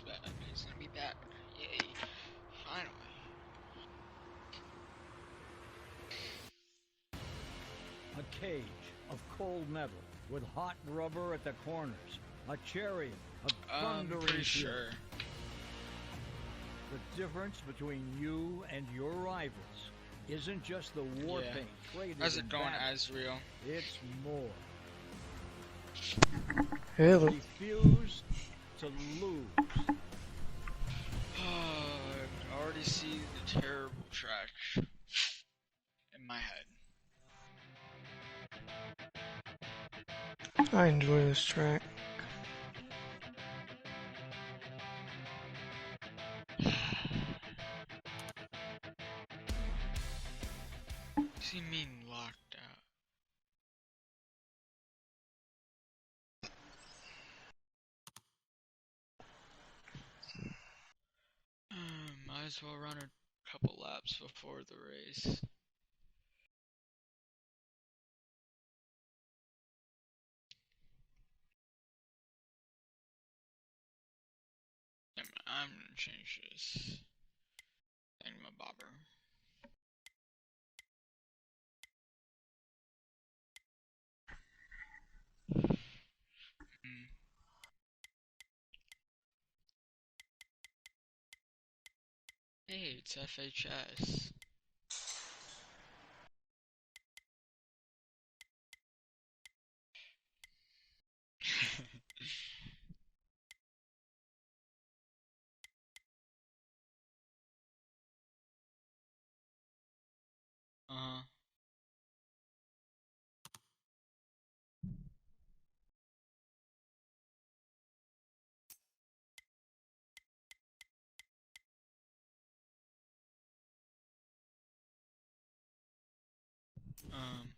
He's back. He's gonna be back. Yay. Finally. A cage of cold metal with hot rubber at the corners. A chariot of thundering Pretty fury. sure. The difference between you and your rivals isn't just the war paint traded How's it in going, battle. Azrael? It's more. Really? Refuse to lose. I already see the terrible track in my head. I enjoy this track. What do you mean locked out? Might as well run a couple laps before the race. I'm gonna change this thingamabobber. Hey, it's FHS. Uh-huh. Um.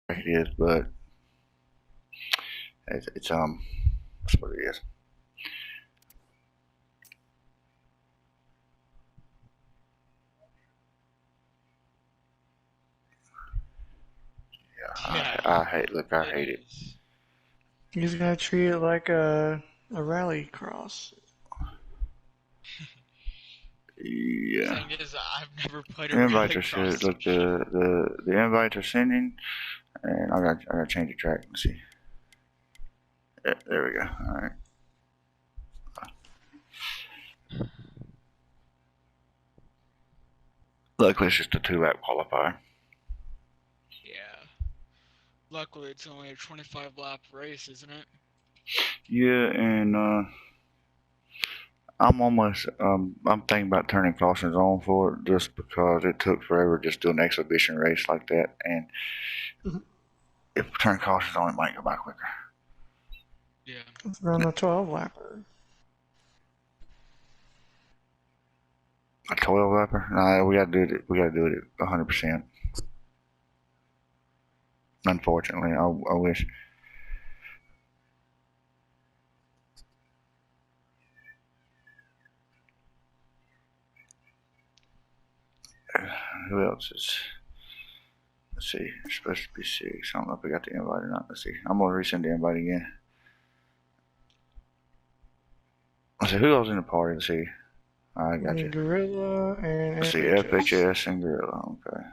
It is, but it's that's what it is. Yeah. I hate. Look, I hate it. You just gotta treat it like a rally cross. Yeah. Thing is, I've never played a The invites are rallycross shit. Look, game. the invites are sending, and I gotta change the track. Let's see. There we go. All right. Luckily, it's just a 2-lap qualifier. Yeah. Luckily, it's only a 25-lap race, isn't it? Yeah, and I'm thinking about turning cautions on for it just because it took forever just doing an exhibition race like that, and if we turn cautions on, it might go by quicker. Yeah. Let's run a 12-lapper. A 12-lapper? Nah, we gotta do it. We gotta do it at 100%. Unfortunately, I wish. Who else is? Let's see. It's supposed to be 6. I don't know if we got the invite or not. Let's see. I'm gonna resend the invite again. Let's see who else in the party. Let's see. I got you. Gorilla and Let's see. FHS and Gorilla. Okay.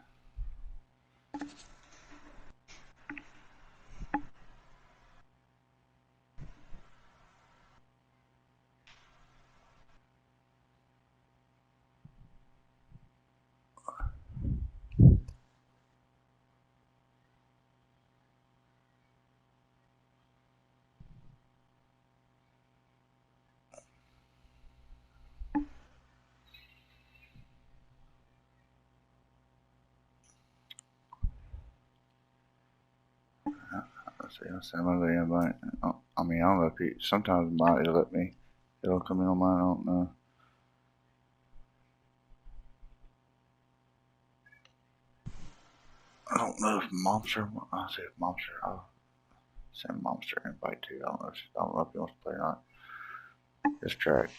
Let's see. I'll send him the invite. I mean, I don't know if he. Sometimes it'll let me. It'll come in on mine. I don't know. I don't know if Monster. I'll see if Monster. I'll send Monster invite too. I don't know if he wants to play or not. This track.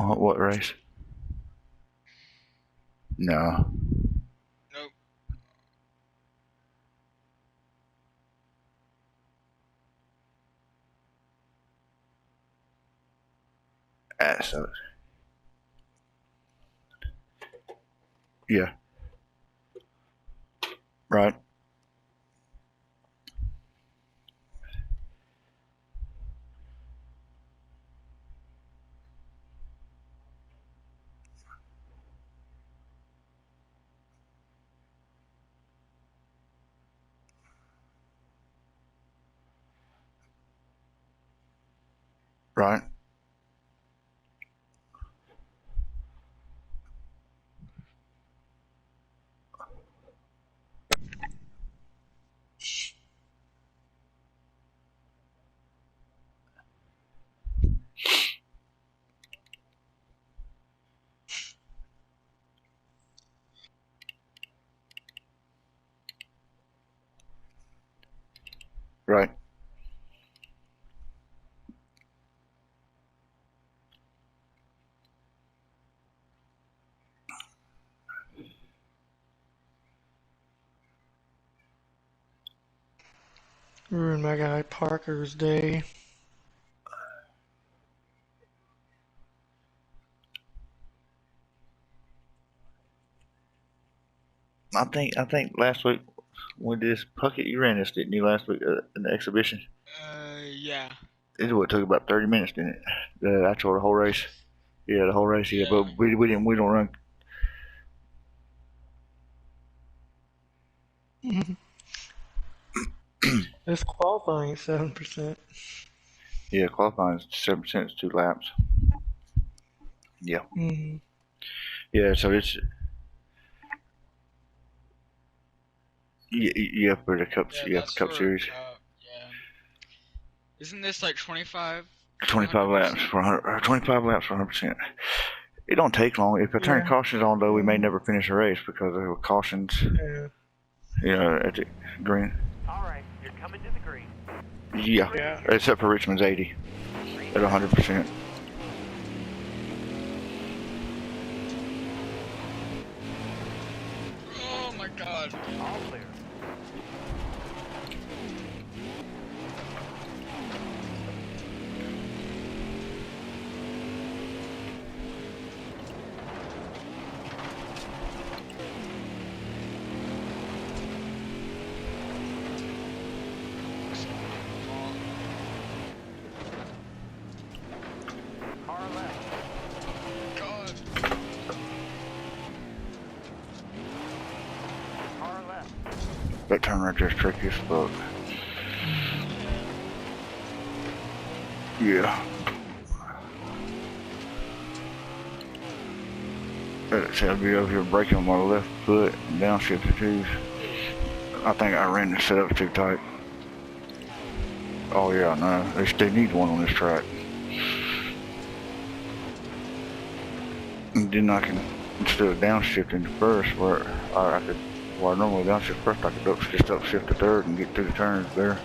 What race? No. Nope. That sucks. Yeah. Right. Right. Right. Ruined my guy Parker's day. I think last week when this Puckett, you ran this, didn't you, last week in the exhibition? Yeah. It would took about 30 minutes, didn't it? The actual the whole race. Yeah, the whole race. Yeah, Yeah. but we don't run. This qualifying is 7%. Yeah, qualifying is 7%, 2 laps. Yeah. Mm. Yeah, so it's yeah for the cup. Yeah, Yeah, for that's Cup for Series. yeah. Isn't this like 25? 25 laps 100%? for 100. 25 laps for 100%. It don't take long. If I turn Yeah. cautions on, though, we may never finish a race because there were cautions. Yeah. You know, at the green. All right, you're coming to the green. Yeah, Yeah. except for Richmond's 80 at 100%. Oh my god. All clear. Car left. God. Car left. That turn right there's tricky as fuck. Yeah. I'd be over here braking on my left foot and downshifting too. I think I ran the setup too tight. Oh yeah, no, they need one on this track. And then I can, instead of downshifting to first, where I could, where I normally downshift first, I could just upshift to third and get through the turns there.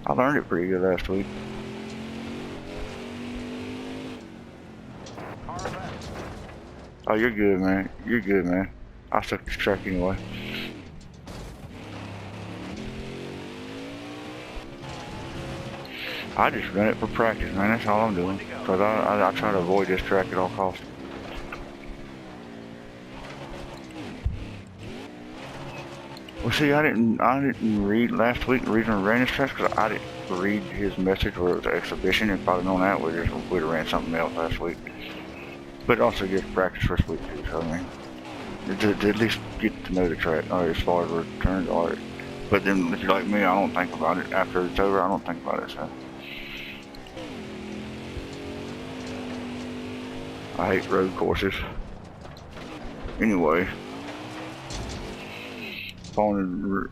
I learned it pretty good last week. Car left. Oh, you're good, man. You're good, man. I stuck this track anyway. I just run it for practice, man. That's all I'm doing. Because I try to avoid this track at all costs. Well, see, I didn't read last week the reason I ran this track because I didn't. read his message where it was an exhibition. If I'd known that, we'd have ran something else last week. But it also gets practice this week too. So I mean, to at least get to know the track as far as returns are. But then if you're like me, I don't think about it after it's over. I don't think about it. So I hate road courses. Anyway, if I wanted,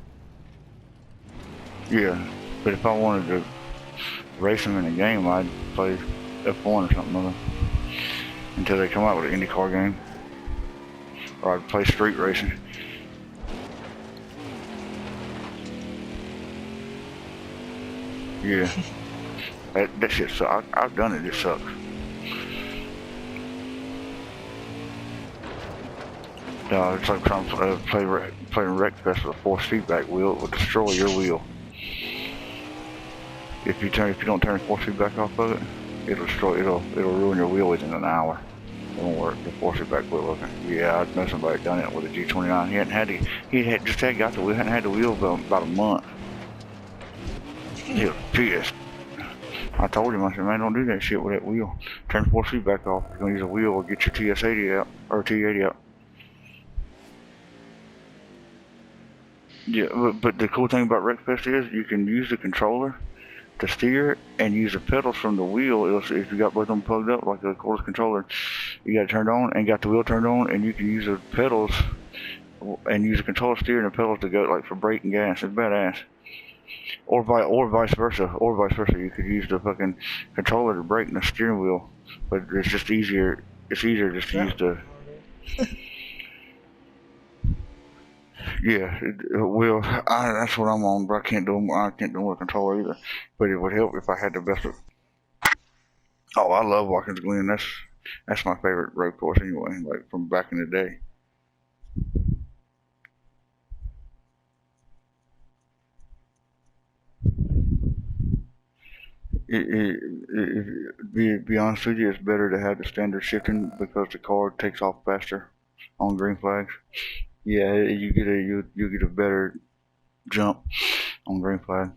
yeah, but if I wanted to race them in a game, I'd play F1 or something other until they come out with an IndyCar game, or I'd play street racing. Yeah, that shit sucks. I've done it. It sucks. It's like trying to play Wreckfest with a force feedback wheel. It will destroy your wheel. If you don't turn force feedback off of it, it'll ruin your wheel within an hour. It won't work. The force feedback wheel. Yeah, I know somebody done it with a G29. He had got the wheel. Hadn't had the wheel about a month. He was pissed. I told him, I said, man, don't do that shit with that wheel. Turn force feedback off. If you're gonna use a wheel, or get your TS80 out or T80 out. Yeah, but the cool thing about Wreckfest is you can use the controller to steer and use the pedals from the wheel. If you got both of them plugged up like a cordless controller, you got it turned on and got the wheel turned on, and you can use the pedals and use the controller steering the pedals to go like for brake and gas. It's badass. Or vice versa. You could use the fucking controller to brake and the steering wheel, but it's just easier. It's easier just to use the. Yeah, well, that's what I'm on, but I can't do with a controller either. But it would help if I had the best of. Oh, I love Watkins Glen. That's my favorite road course anyway, like from back in the day. Be honest with you, it's better to have the standard shifting because the car takes off faster on green flags. Yeah, you get a better jump on green flag.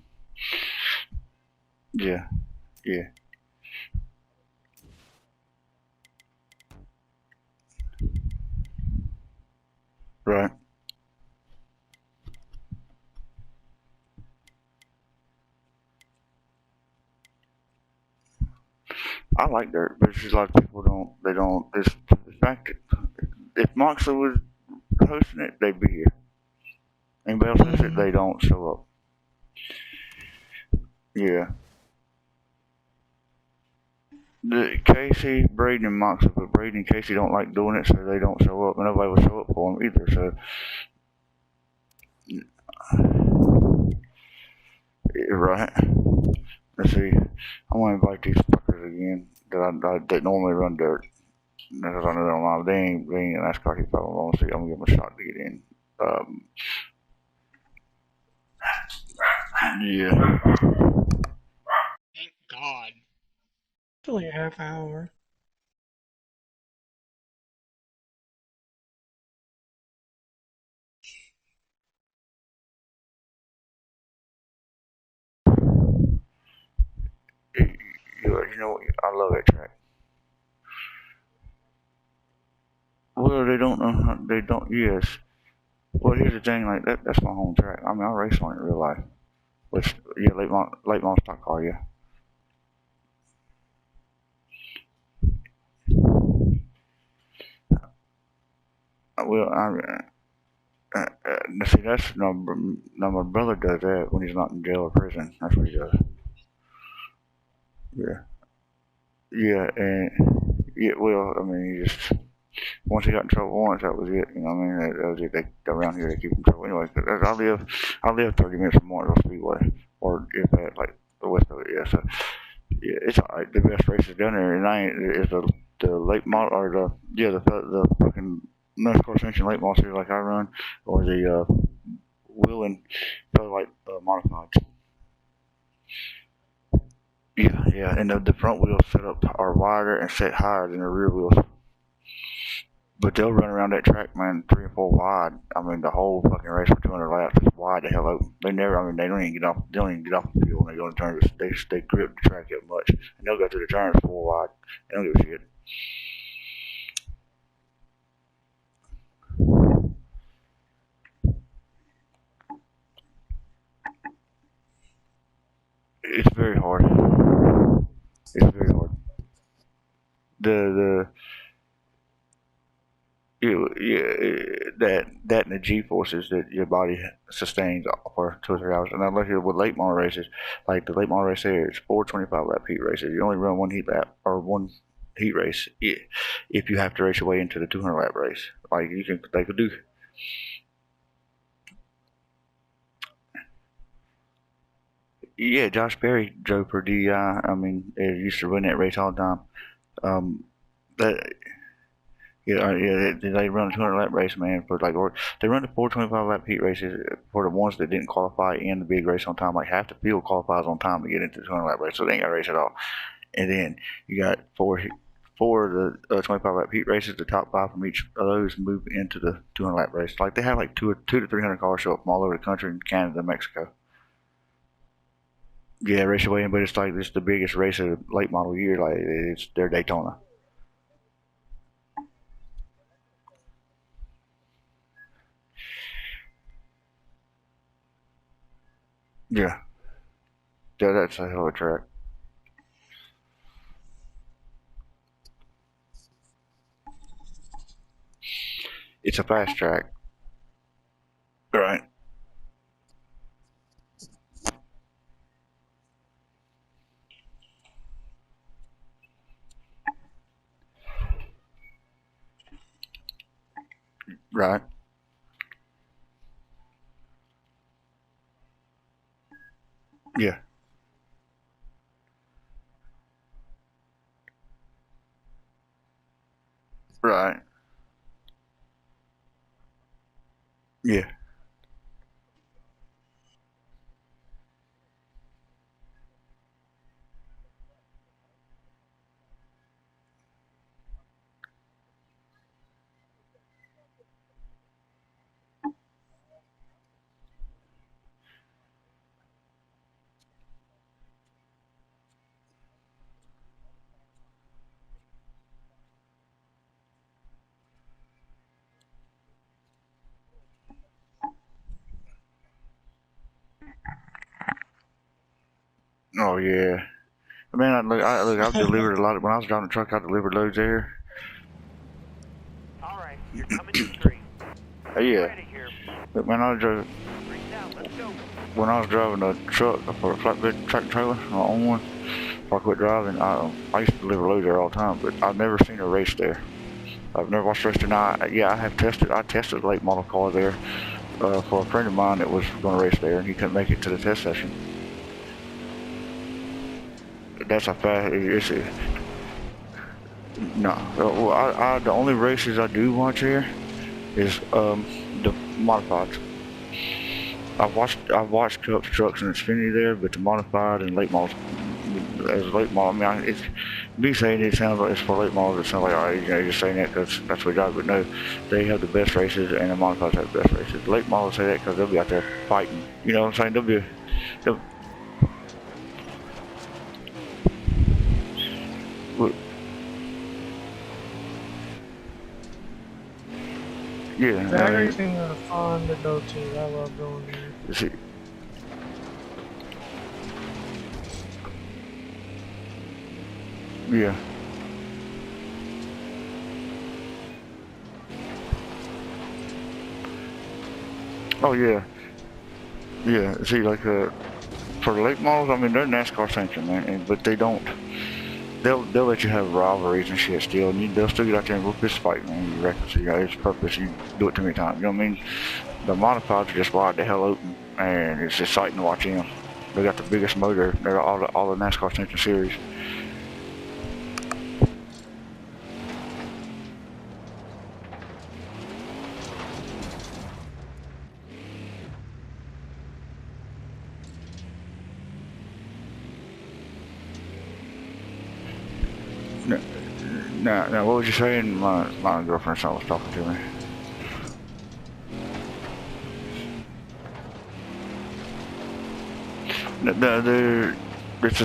Yeah, yeah. Right. I like dirt, but it's just a lot of people don't. They don't. It's the fact that if Moxley was hosting it, they'd be here. Anybody else hosts it, they don't show up. Yeah. Casey, Braden, and Moxley, but Braden and Casey don't like doing it, so they don't show up, and nobody will show up for them either. So, right. Let's see. I want to invite these fuckers again that normally run dirt. Because I know they're online. They ain't in NASCAR Heat. I want to see. I'm gonna give them a shot to get in. Yeah. Thank God. It's only a half hour. You know, I love that track. Well, they don't know. They don't. Yes. Well, here's the thing. Like that's my home track. I mean, I race on it in real life. Which, yeah, late model stock car. Yeah. Well, see, that's no. My brother does that when he's not in jail or prison. That's what he does. Yeah. Yeah, and yeah. Well, I mean, he just once he got in trouble once, that was it. You know what I mean? That was it. Around here they keep him in trouble anyway. Cause I live 30 minutes from Martinsville Speedway, or if that like the west of it. Yeah, so yeah, it's alright. The best races down there, and I ain't is the late model or the fucking NASCAR sanctioned late model series like I run, or the wheeling like modified. Yeah, and the front wheels set up are wider and set higher than the rear wheels. But they'll run around that track, man, 3 and 4 wide. I mean, the whole fucking race for 200 laps is wide the hell open. They never, I mean, they don't even get off. They don't even get off the field when they go in turns. They grip the track that much, and they'll go through the turns 4 wide. They don't give a shit. It's very hard. It's very hard. The that and the G forces that your body sustains for 2 or 3 hours. And unless you're with late model races, like the late model race here, it's 4 25 lap heat races. You only run one heat lap or one heat race if you have to race your way into the 200 lap race. Like they could do. Yeah, Josh Berry drove for DI. I mean, he used to run that race all the time. That they run a 200 lap race, man. For like, or they run the 4 25 lap heat races for the ones that didn't qualify in the big race on time. Like half the field qualifies on time to get into the 200 lap race, so they ain't got to race at all. And then you got four of the 25 lap heat races. The top 5 from each of those move into the 200 lap race. Like they have like two to 300 cars show up from all over the country in Canada, Mexico. Yeah, race your way in, but it's like it's the biggest race of the late model year. Like it's their Daytona. Yeah, yeah, that's a hell of a track. It's a fast track. Right. Right. Yeah. Right. Yeah. Oh yeah. Man, I've delivered a lot. When I was driving the truck, I delivered loads there. All right, you're coming to the green. Yeah. Ready here. But man, Green out. Let's go. when I was driving a truck for a flatbed tractor trailer, my own one, before I quit driving, I used to deliver loads there all the time. But I've never seen a race there. I've never watched a race there. Now, yeah, I have tested. I tested a late model car there for a friend of mine that was going to race there, and he couldn't make it to the test session. That's a fact. No. Well, the only races I do watch here is the modifieds. I've watched trucks and Xfinity there, but the modified and late models, as late model, I mean, it's me saying it sounds like it's for late models. It sounds like you're just saying that because that's what we got. But no, they have the best races, and the modifieds have the best races. The late models say that because they'll be out there fighting. You know what I'm saying? They'll yeah. That I mean, racing is fun to go to. I love going there. see, yeah. Oh yeah. Yeah. See, like for the late models, I mean, they're NASCAR sanctioned, man, but they don't. They'll let you have rivalries and shit still, and they'll still get out there and whoop this fight, man. You reckon? So, it's purpose. You do it too many times. You know what I mean? The modifieds are just wide the hell open, and it's exciting to watch them. They got the biggest motor. They're all the NASCAR sanctioned series. Now, what was you saying? My girlfriend's son was talking to me. It's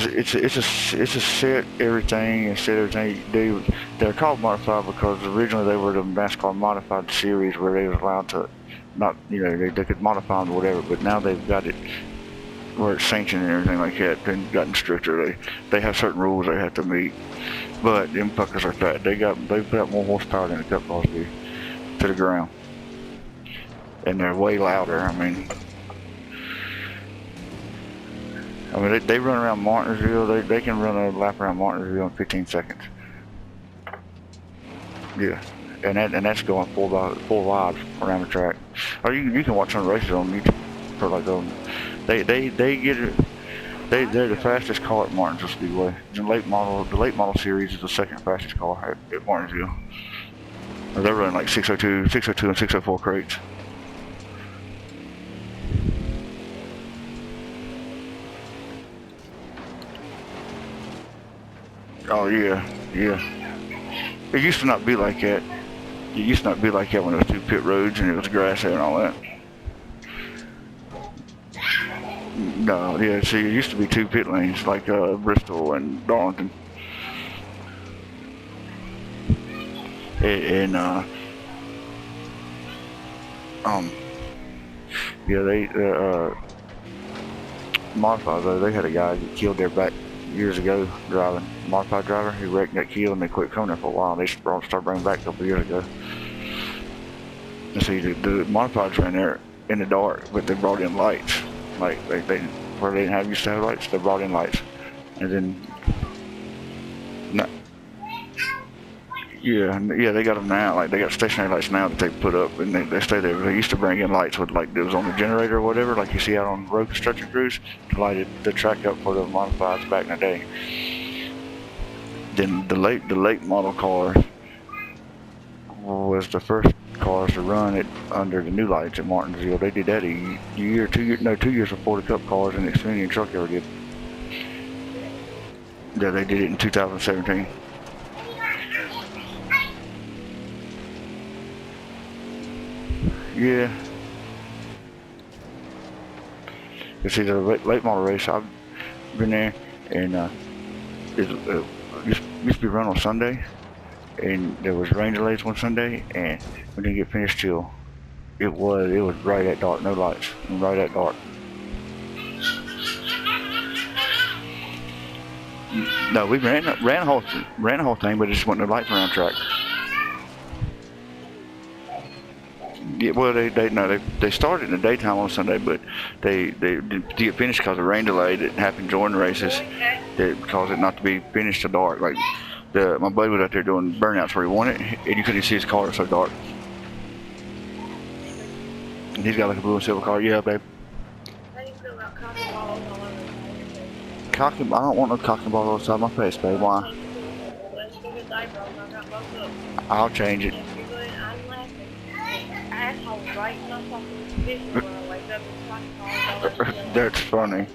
a set everything and set everything you do. They're called modified because originally they were the NASCAR modified series where they was allowed to not, you know, they could modify them or whatever, but now they've got it where it's sanctioned and everything like that and gotten stricter. They have certain rules they have to meet. But them fuckers are fat. They put out more horsepower than the cup cars do to the ground. And they're way louder. I mean they run around Martinsville. They can run a lap around Martinsville in 15 seconds. Yeah, and that's going four wide around the track. Or you can watch some races on YouTube for like they get it. They're the fastest car at Martinsville Speedway. The late model series is the second fastest car at Martinsville. They're running like 602 and 604 crates. Oh yeah. It used to not be like that. It used to not be like that when it was 2 pit roads and it was grass there and all that. No, yeah, see, it used to be 2 pit lanes like Bristol and Darlington. And yeah, they modified though. They had a guy get killed there back years ago driving. Modified driver, he wrecked, got killed, and they quit coming there for a while. They started bringing back a couple years ago. And see, the modifieds ran there in the dark, but they brought in lights. Like they where they didn't have used to have lights, they brought in lights. And then no, yeah, they got them now. Like they got stationary lights now that they put up, and they stay there. They used to bring in lights with like it was on the generator or whatever, like you see out on road construction crews, to light the track up for the modifieds back in the day. Then the late model car was the first cars to run it under the new lights at Martinsville. They did that a year, 2 years before the Cup cars and the Xfinity and truck ever did. Yeah, they did it in 2017. Yeah. You see the late model race, I've been there, and it used to be run on Sunday, and there was rain delays one Sunday, and we didn't get finished till it was right at dark, no lights, and right at dark. No, we ran the whole thing, but it just wasn't no lights around track. Yeah, well, they started in the daytime on Sunday, but they didn't get finished because of rain delay that happened during the races. That caused it not to be finished till dark. Like my buddy was out there doing burnouts where he wanted it, and you couldn't see his car, it was so dark. And he's got like a blue and silver car. Yeah, babe. How do you feel about cock and balls all over the place? I don't want no cock and balls outside my face, babe. Why? I'll change it. That's funny.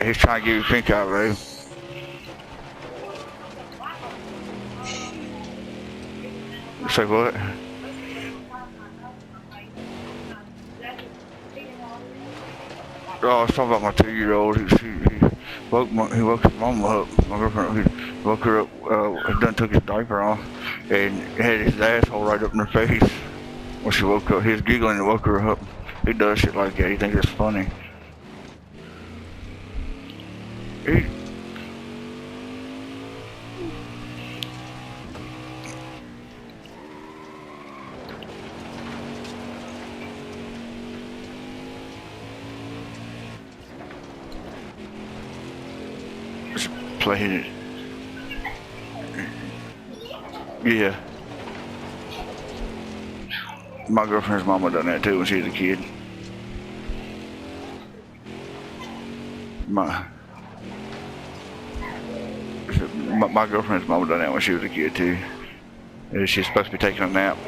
He's trying to give you pink eye, babe. Say what? Oh, I was talking about my 2-year-old. He woke his mama up. My girlfriend, he woke her up, done took his diaper off, and had his asshole right up in her face. When she woke up, he was giggling and woke her up. He does shit like that. He thinks it's funny. Just playing it. Yeah. My girlfriend's mama done that too when she was a kid. My girlfriend's mama done that when she was a kid too. And she's supposed to be taking a nap,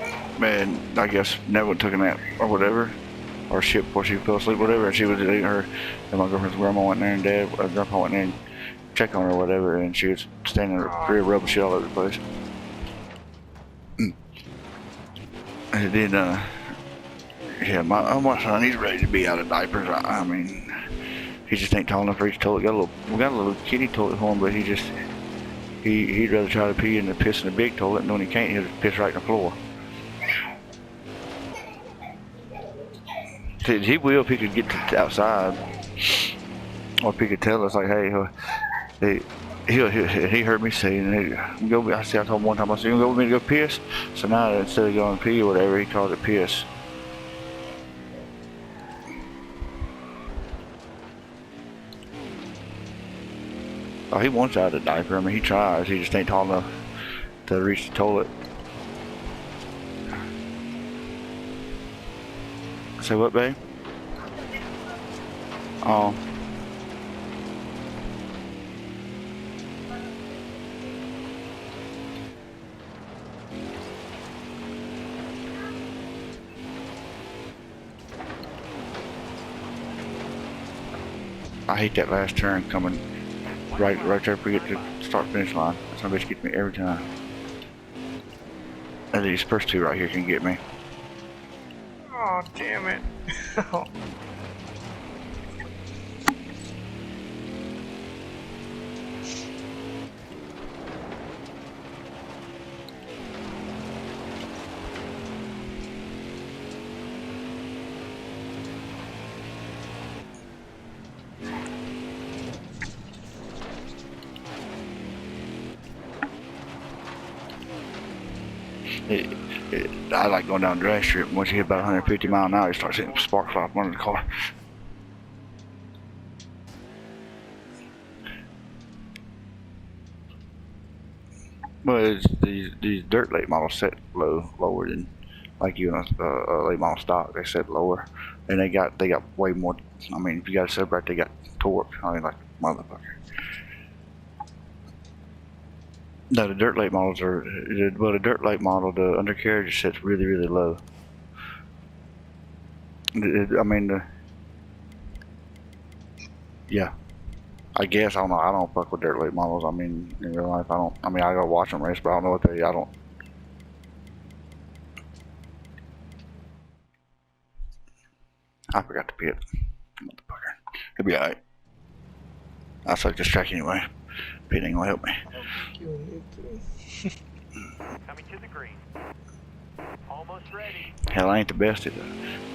and I guess never took a nap or whatever, or shit before she fell asleep, whatever. And she was eating her, and my girlfriend's grandma went in there and grandpa went in there and check on her or whatever, and she was standing there rubbing shit all over the place. And then, yeah, my son, he's ready to be out of diapers. I mean, he just ain't tall enough for his toilet. We got a little kitty toilet for him, but he'd rather try to pee in the piss in the big toilet, and when he can't, he'll just piss right in the floor. He will if he could get to outside, or if he could tell us like, hey, he heard me saying, hey, go. I told him one time, I said, you gonna go with me to go piss? So now instead of going to pee or whatever, he calls it piss. Oh, he wants out of the diaper. I mean, he tries. He just ain't tall enough to reach the toilet. Say what, babe? Oh. I hate that last turn coming right there before you get to start finish line. That bitch gets me every time. And these first two right here can get me. Oh, damn it. I like going down the drag strip. Once you hit about 150 miles an hour, you start seeing spark fly up under the car. Well, these dirt late models set lower than like you in a late model stock. They set lower, and they got way more. I mean, if you got a separate, they got torque. I mean, like motherfucker. No, the dirt late models are, well, the dirt late model, the undercarriage sets really, really low. I mean, yeah. I guess, I don't know, I don't fuck with dirt late models. I mean, in real life, I go watch them race, but I don't know what I forgot to pit. Motherfucker. It'll be alright. I'll suck this track anyway. Pit ain't gonna help me. Coming to the green. Almost ready. Hell, I ain't the best at the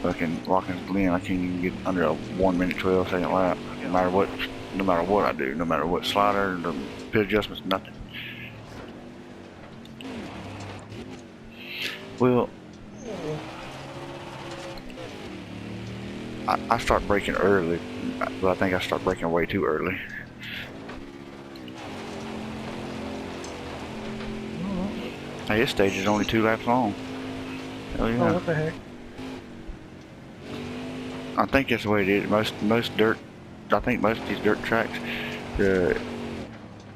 fucking Watkins Glen. I can't even get under a 1 minute 12 second lap. No matter what I do, no matter what slider, the pit adjustments, nothing. Well, I start braking early, but I think I start braking way too early. Hey, this stage is only 2 laps long. Hell yeah. Oh, what the heck? I think that's the way it is. Most dirt, I think most of these dirt tracks,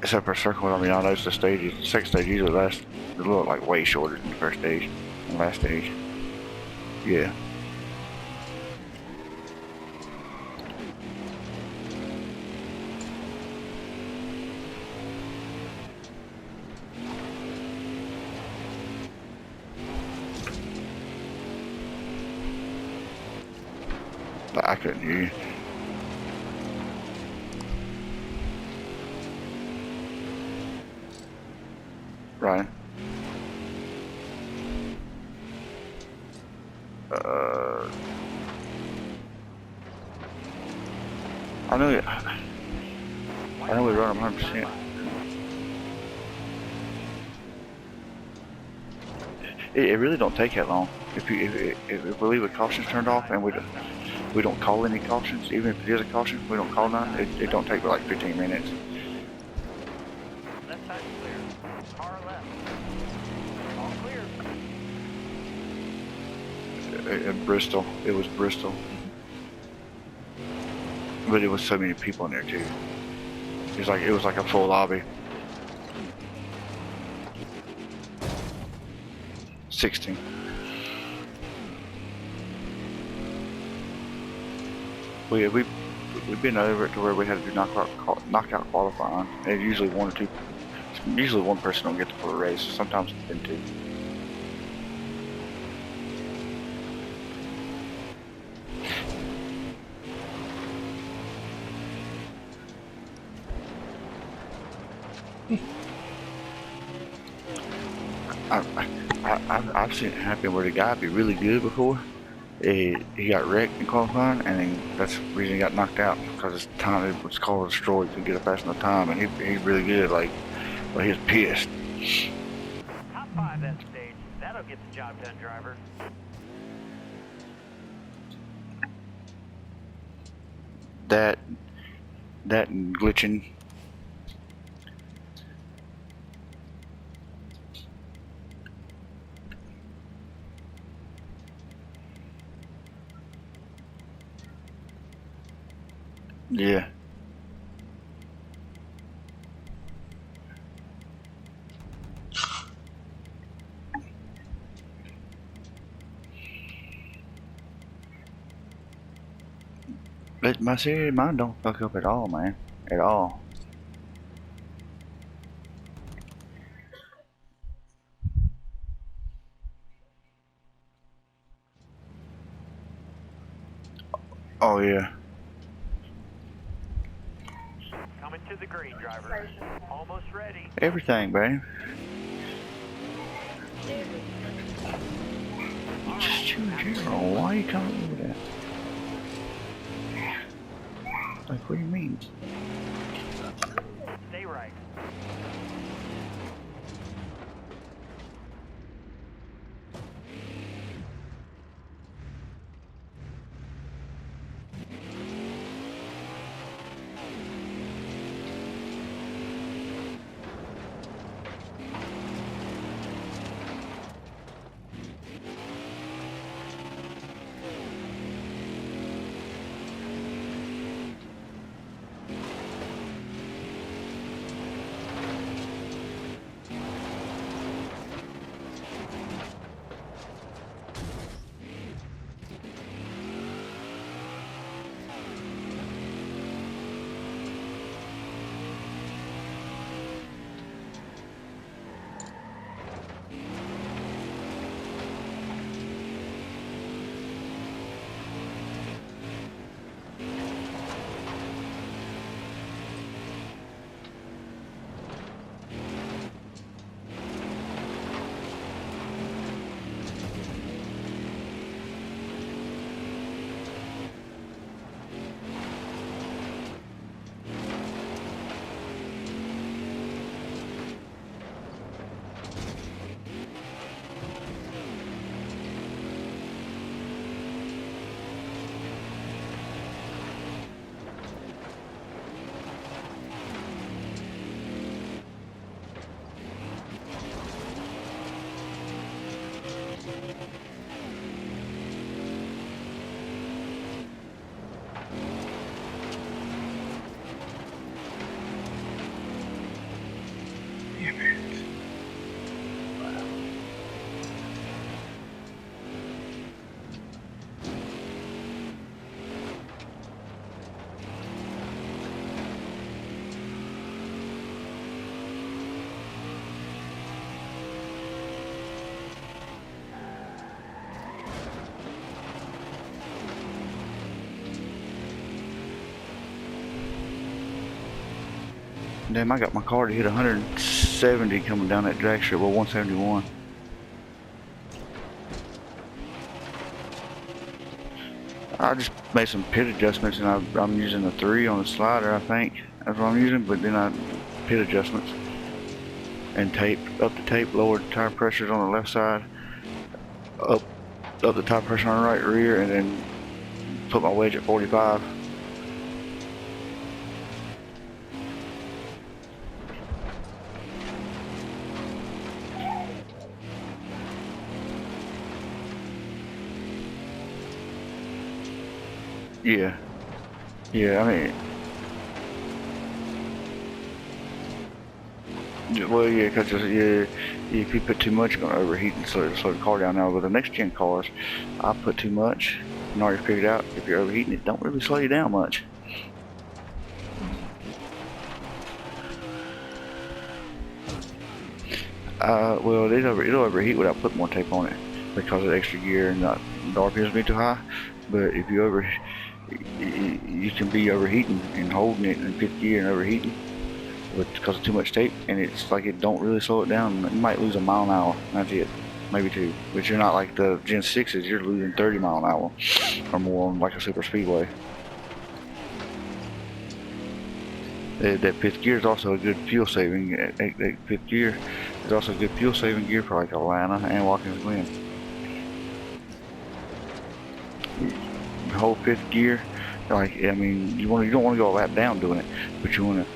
except for circle, I mean, I noticed the stages, the second stage usually lasts a little like way shorter than the first stage and last stage. Yeah. I couldn't hear you. Ryan. I know we run them 100%. It really don't take that long. If we leave the cautions turned off and we don't call any cautions, even if it is a caution, we don't call none. It don't take but like 15 minutes. Left side clear. Car left. All clear. In Bristol, it was Bristol, but it was so many people in there too. It was like a full lobby. 16. We we've been over it to where we had to do knockout qualifying. And it's usually one or two. Usually one person don't get the full race. Sometimes it's been two. I've seen it happen where the guy be really good before. He got wrecked in qualifying, and then that's the reason he got knocked out, because his time was called destroyed. He couldn't get a fast enough time, and he's really good. Like, but he's pissed. Top 5 that stage. That'll get the job done, driver. That and glitching. Yeah. But mine don't fuck up at all, man. At all. Oh yeah. Coming to the green, driver. Almost ready. Everything, babe. Just choose zero. Why are you coming with that? Like, what do you mean? Stay right. Damn, I got my car to hit 170 coming down that drag strip. Well, 171. I just made some pit adjustments, and I'm using a 3 on the slider, I think. That's what I'm using, but then I pit adjustments and tape, up the tape, lowered the tire pressures on the left side, up the tire pressure on the right rear, and then put my wedge at 45. Yeah. Yeah, I mean, well, yeah, because if you put too much, you're going to overheat and slow the car down. Now, with the next gen cars, I put too much, and already figured out if you're overheating, it don't really slow you down much. Well, it'll overheat without putting more tape on it because of the extra gear and not the RPMs being too high. But if you can be overheating and holding it in fifth gear and overheating, but because of too much tape, and it's like it don't really slow it down. You might lose a mile an hour. That's it, maybe 2. But you're not like the Gen 6s. You're losing 30 mile an hour or more on like a super speedway. That fifth gear is also a good fuel saving. That fifth gear is also a good fuel saving gear for like Atlanta and Watkins Glen. The whole fifth gear, like I mean, you don't want to go a lap down doing it, but you want to,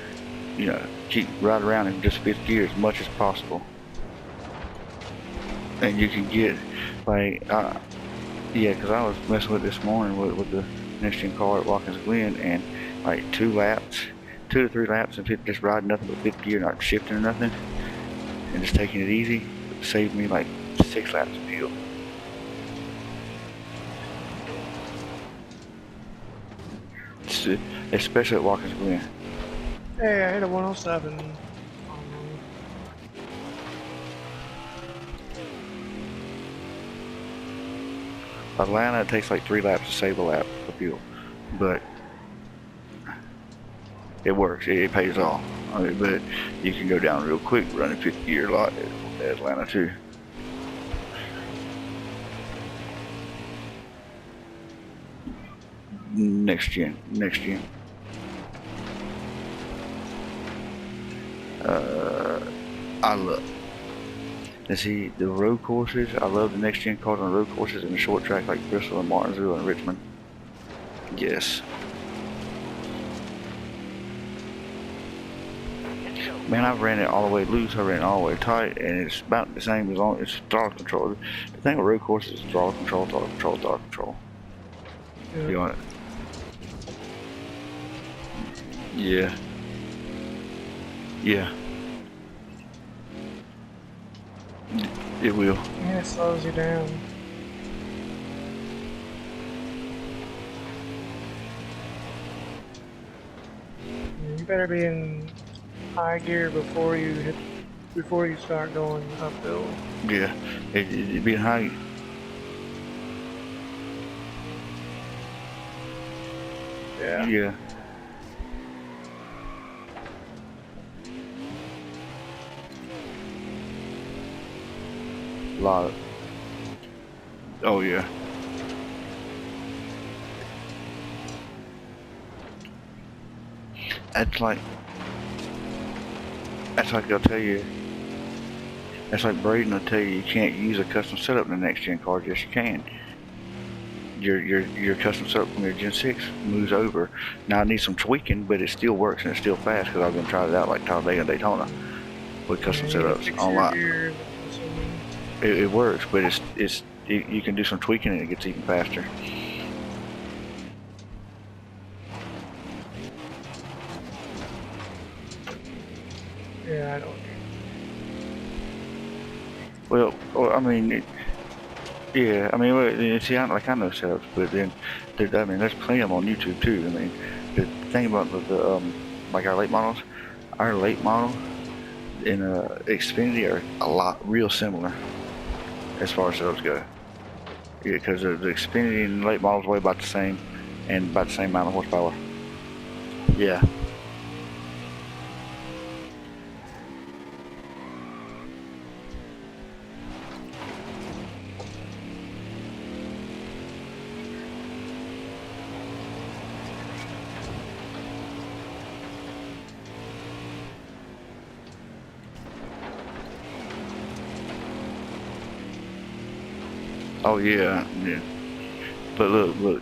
keep right around in just fifth gear as much as possible. And you can get like, yeah, because I was messing with it this morning with the next gen car at Watkins Glen, and like 2 to 3 laps and just riding nothing but fifth gear, not shifting or nothing, and just taking it easy, saved me like 6 laps of fuel. Especially at Watkins Glen. Hey, I hit a 107. Atlanta, it takes like 3 laps to save a lap of fuel, but it works. It pays off. I mean, but you can go down real quick running fifth gear a lot at Atlanta too. Next gen. I love. Let's see, the road courses. I love the next gen cars on road courses and the short track like Bristol and Martinsville and Richmond. Yes. Man, I've ran it all the way loose, I ran it all the way tight, and it's about the same as long as throttle control. The thing with road courses is throttle control. Yeah. You want it? Yeah. Yeah. It will. Yeah, it slows you down. You better be in high gear before you start going uphill. Yeah. It'd be high. Yeah. Yeah. Lot of. Oh yeah. That's like they'll tell you. That's like Braden will tell you can't use a custom setup in the next gen car. Yes, you can. Your custom setup from your Gen 6 moves over. Now it needs some tweaking, but it still works and it's still fast because I've been trying it out like Talladega and Daytona with custom setups online. It works, but you can do some tweaking and it gets even faster. Yeah, I don't. Well, I mean, yeah, I mean, see, I know setups, but then, I mean, there's plenty of them on YouTube too. I mean, the thing about the like our late models in Xfinity are real similar as far as setups go. Yeah, because the Xfinity and late models weigh about the same and about the same amount of horsepower. Yeah. Oh yeah. But look.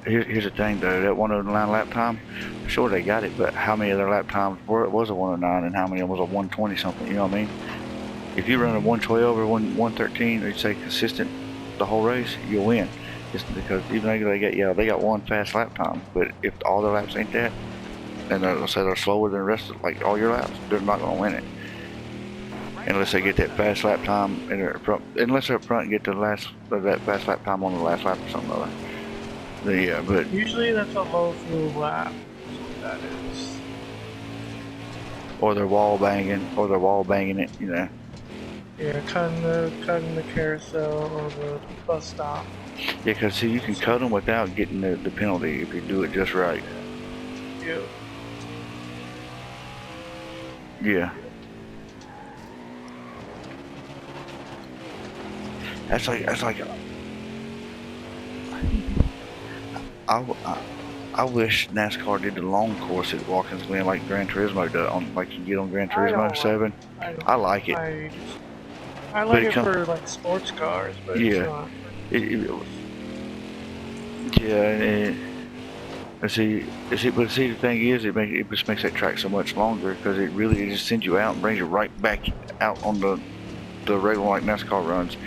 Here's the thing though. That 109 lap time, sure they got it, but how many of their lap times was a 109 and how many of them was a 120 something? You know what I mean? If you run a 112 or 113, or you say consistent the whole race, you'll win. Just because even though they got one fast lap time, but if all their laps ain't that, and they'll say they're slower than the rest of like all your laps, they're not gonna win it. Unless they get that fast lap time, unless they're up front and get that fast lap time on the last lap or something like that. Yeah, but Usually that's a low fuel lap. That's what that is. or they're wall banging it, you know. Yeah, cutting the carousel or the bus stop. Yeah, because see, you can cut them without getting the penalty if you do it just right. Yeah. Yeah. That's like I wish NASCAR did the long course at Watkins Glen like Gran Turismo does, like you get on Gran Turismo 7. I like it. I like it for like sports cars, but it's Yeah. not. Yeah, but see, the thing is, it just makes that track so much longer because it just sends you out and brings you right back out on the regular like NASCAR runs,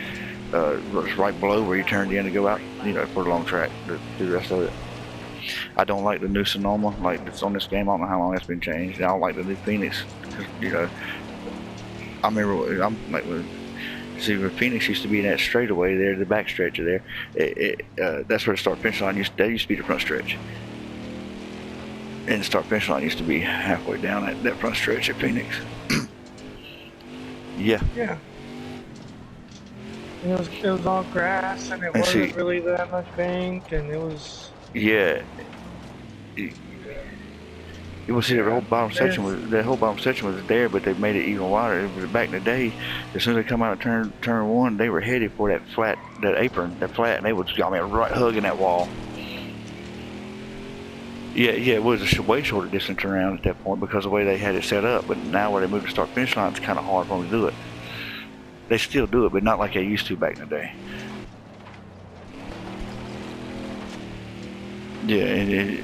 right below where you turned in to go out, you know, for the long track to do the rest of it. I don't like the new Sonoma, like it's on this game. I don't know how long it's been changed. I don't like the new Phoenix, you know. I remember I'm like see where Phoenix used to be in that straightaway there, the back stretch of there. That's where the start finish line that used to be the front stretch. And the start finish line used to be halfway down that front stretch at Phoenix. Yeah. Yeah. It was all grass, and it wasn't really that much banked, and it was. Yeah. You will see the whole bottom section was there, but they made it even wider. Back in the day, as soon as they come out of turn one, they were headed for that flat, that apron, that flat, and they was right hugging that wall. Yeah, it was a way shorter distance around at that point because of the way they had it set up. But now where they moved to start finish line, it's kind of hard for them to do it. They still do it, but not like they used to back in the day. Yeah, yeah.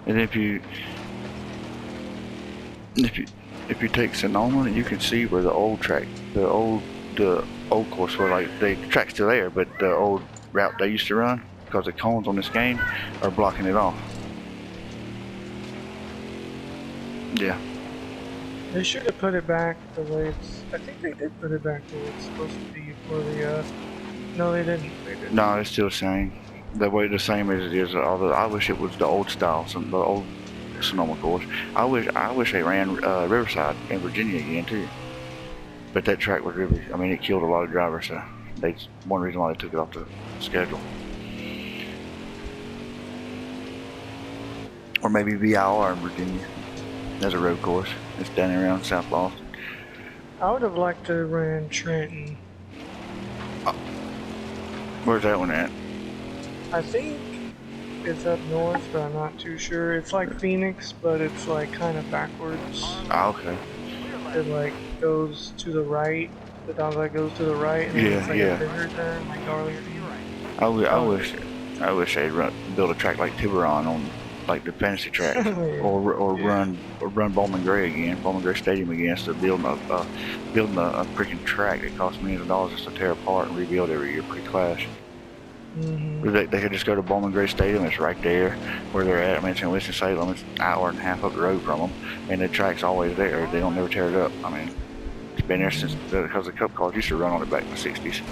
And if you take Sonoma, you can see where the old course where like the track's still there, but the old route they used to run, because the cones on this game are blocking it off. Yeah. They should have put it back the way it's. I think they did put it back the way it's supposed to be for the. No, they didn't. No, it's still the same. The same as it is. Although I wish it was the old style, the old Sonoma course. I wish they ran Riverside in Virginia again too. But that track was really. I mean, it killed a lot of drivers. So that's one reason why they took it off the schedule. Or maybe VIR in Virginia. There's a road course. It's down around South Boston. I would have liked to run Trenton. Where's that one at? I think it's up north, but I'm not too sure. It's like Phoenix, but it's like kind of backwards. Ah, okay. It like goes to the right. The dogleg goes to the right, and then it's like a bigger turn, like Darlington. I wish they'd build a track like Tiburon on like the fantasy track, or run Bowman Gray again, Bowman Gray Stadium again, instead of building a freaking track that costs millions of dollars just to tear apart and rebuild every year pre-clash. They could just go to Bowman Gray Stadium. It's right there where they're at. I mean, it's in Winston-Salem. It's an hour and a half up the road from them, and the track's always there. They don't never tear it up. I mean, it's been there since because the Cup cars used to run on it back in the '60s.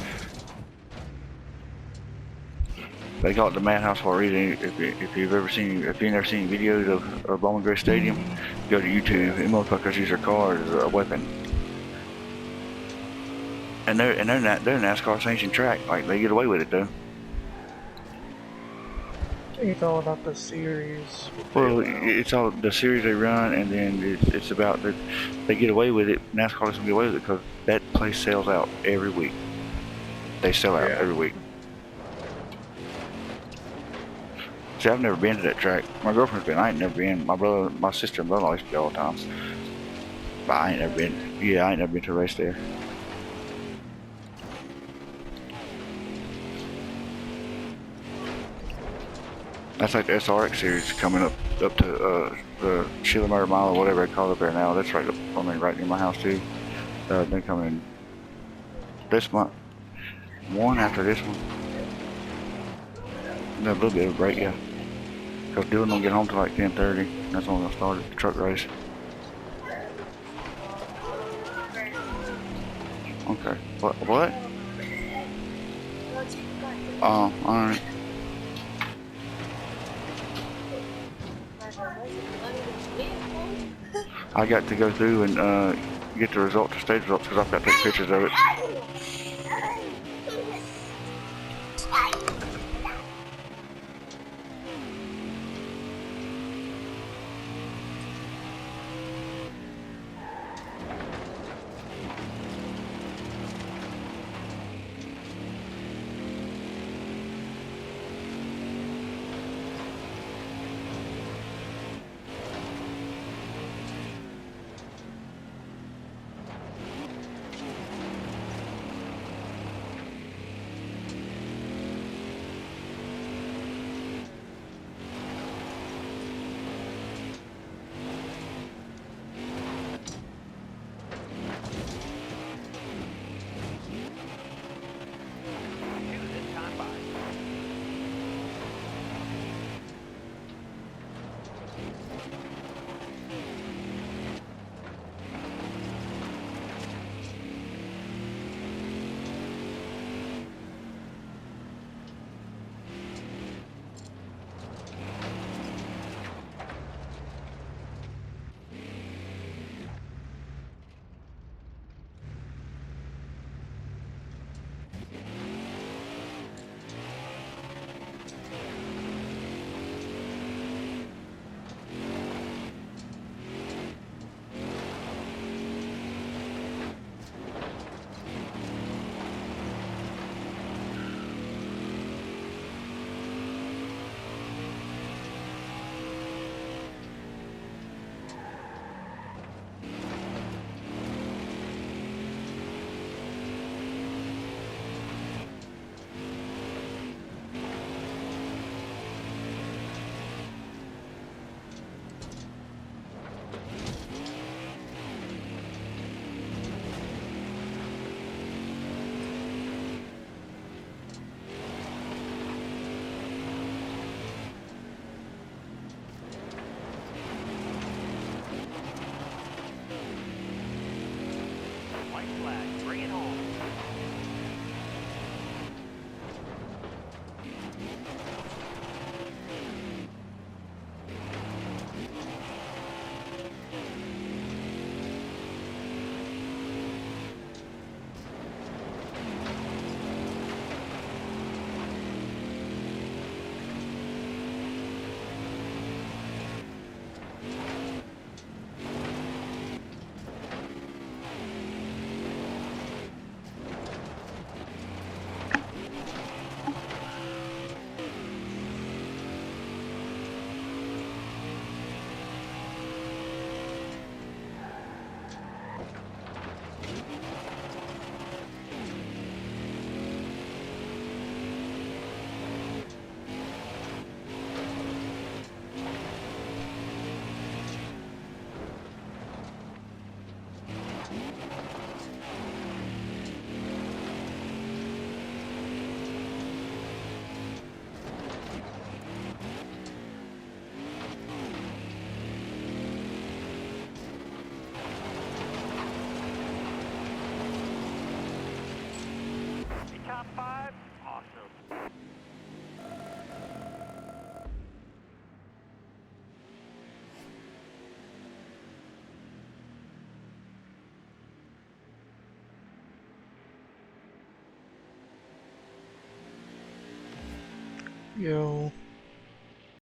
They call it the Madhouse for a reason. If you've never seen videos of Bowman Gray Stadium, go to YouTube. And motherfuckers use their cars as a weapon. And they're NASCAR sanctioned track. Like they get away with it though. I think it's all about the series. Well, it's all the series they run, and then it's about that they get away with it. NASCAR doesn't get away with it because that place sells out every week. They sell out every week. See, I've never been to that track. My girlfriend's been. I ain't never been. My brother, my sister, and brother used to go all the time. But I ain't never been. Yeah, I ain't never been to a race there. That's like the SRX series coming up to the Sheila Murray Mile or whatever they call it there now. That's right up, I mean, right near my house too. They're coming this month. One after this one. A little bit of a break, yeah. Because Dylan don't get home till like 10:30. That's when we're gonna start it, the truck race. Okay. What? Oh, alright. I got to go through and get the results, the stage results, because I've got to take pictures of it. White flag, bring it home. Top 5? Awesome. Yo.